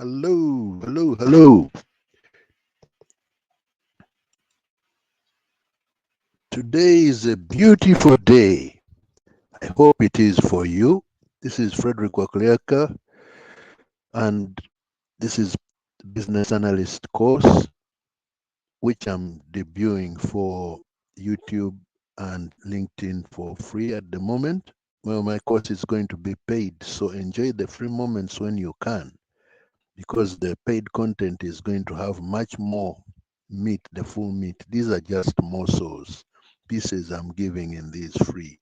Hello, hello, hello. Today is a beautiful day. I hope it is for you. This is Frederick Wakliaka, and this is Business Analyst course, which I'm debuting for YouTube and LinkedIn for free at the moment. Well, my course is going to be paid, so enjoy the free moments when you can, because the paid content is going to have much more meat, the full meat. These are just morsels, pieces I'm giving in these free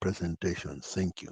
presentations. Thank you.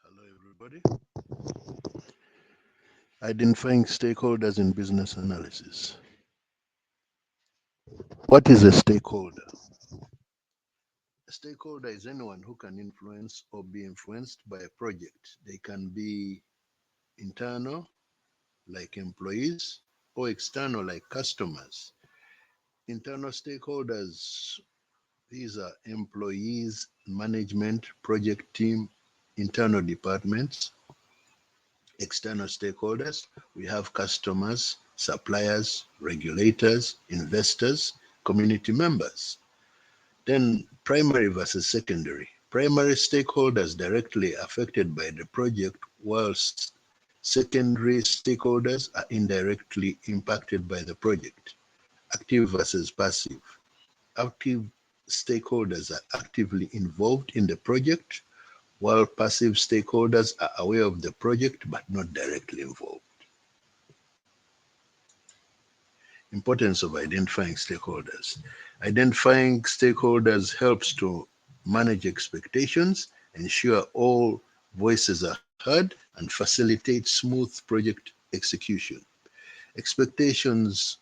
Hello, everybody. Identifying stakeholders in business analysis. What is a stakeholder? A stakeholder is anyone who can influence or be influenced by a project. They can be internal, like employees, or external, like customers. Internal stakeholders, these are employees, management, project team, internal departments. External stakeholders, we have customers, suppliers, regulators, investors, community members. Then primary versus secondary. Primary stakeholders directly affected by the project, whilst secondary stakeholders are indirectly impacted by the project. Active versus passive. Active stakeholders are actively involved in the project, while passive stakeholders are aware of the project but not directly involved. Importance of identifying stakeholders. Identifying stakeholders helps to manage expectations, ensure all voices are heard, and facilitate smooth project execution. Expectations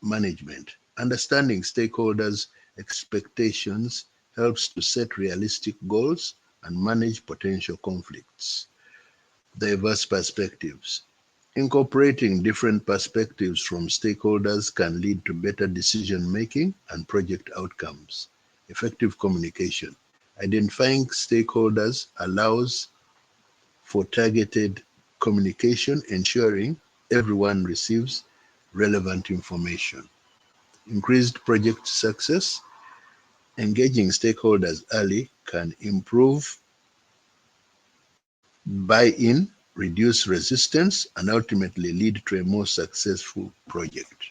management. Understanding stakeholders' expectations helps to set realistic goals and manage potential conflicts. Diverse perspectives. Incorporating different perspectives from stakeholders can lead to better decision making and project outcomes. Effective communication. Identifying stakeholders allows for targeted communication, ensuring everyone receives relevant information. Increased project success. Engaging stakeholders early can improve buy-in, reduce resistance, and ultimately lead to a more successful project.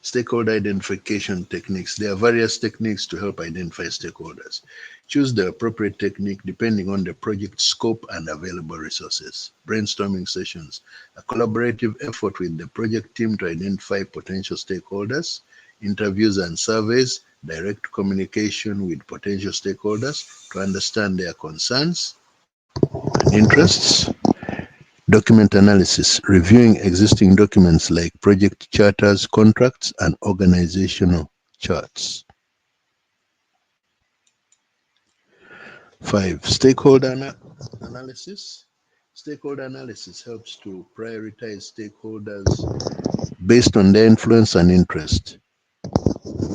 Stakeholder identification techniques. There are various techniques to help identify stakeholders. Choose the appropriate technique depending on the project scope and available resources. Brainstorming sessions. A collaborative effort with the project team to identify potential stakeholders. Interviews and surveys. Direct communication with potential stakeholders to understand their concerns and interests. Document analysis, reviewing existing documents like project charters, contracts, and organizational charts. 5. Stakeholder analysis. Stakeholder analysis helps to prioritize stakeholders based on their influence and interest.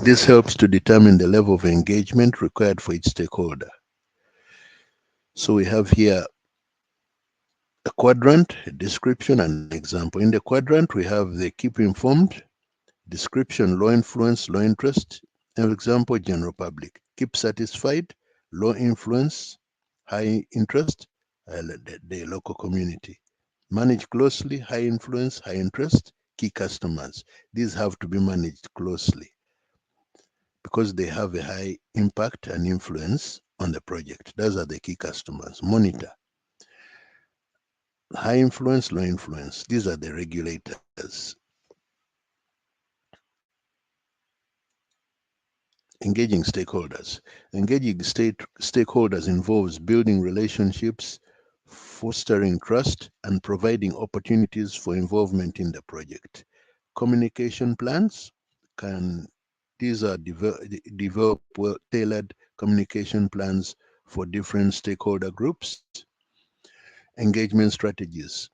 This helps to determine the level of engagement required for each stakeholder. So we have here a quadrant, a description, and an example. In the quadrant, we have the keep informed, description, low influence, low interest, example, general public. Keep satisfied, low influence, high interest, the local community. Manage closely, high influence, high interest, key customers. These have to be managed closely because they have a high impact and influence on the project. Those are the key customers. Monitor. High influence, low influence. These are the regulators. Engaging stakeholders. Engaging stakeholders involves building relationships, fostering trust, and providing opportunities for involvement in the project. Communication plans these are develop well tailored communication plans for different stakeholder groups. Engagement strategies.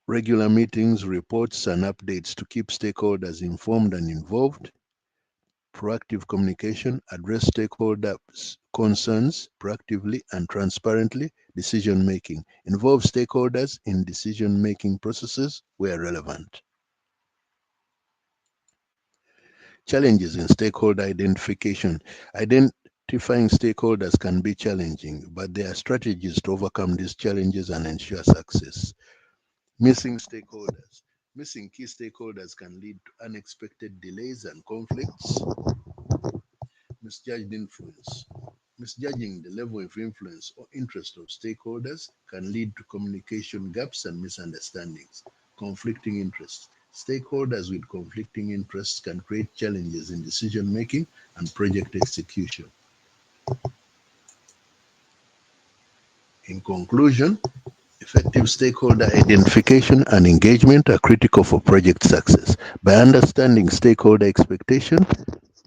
Regular meetings, reports, and updates to keep stakeholders informed and involved. Proactive communication, address stakeholders' concerns proactively and transparently. Decision making, involve stakeholders in decision making processes where relevant. Challenges in stakeholder identification. Identifying stakeholders can be challenging, but there are strategies to overcome these challenges and ensure success. Missing stakeholders. Missing key stakeholders can lead to unexpected delays and conflicts. Misjudged influence. Misjudging the level of influence or interest of stakeholders can lead to communication gaps and misunderstandings. Conflicting interests. Stakeholders with conflicting interests can create challenges in decision making and project execution. In conclusion, effective stakeholder identification and engagement are critical for project success. By understanding stakeholder expectations,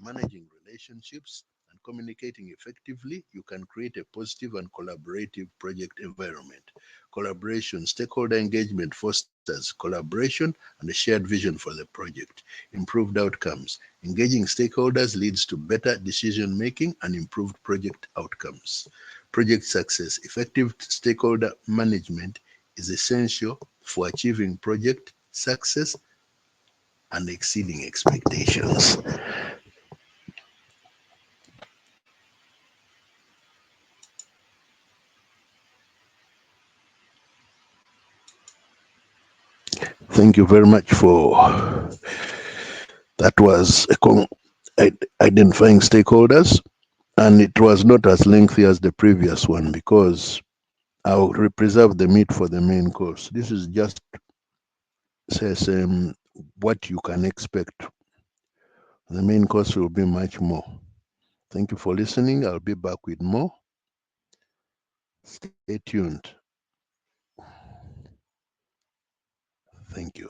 managing relationships, and communicating effectively, you can create a positive and collaborative project environment. Collaboration, stakeholder engagement fosters collaboration and a shared vision for the project. Improved outcomes. Engaging stakeholders leads to better decision making and improved project outcomes. Project success. Effective stakeholder management is essential for achieving project success and exceeding expectations. Thank you very much for that. Was identifying stakeholders, and it was not as lengthy as the previous one because I'll preserve the meat for the main course. This is just says what you can expect. The main course will be much more. Thank you for listening. I'll be back with more. Stay tuned. Thank you.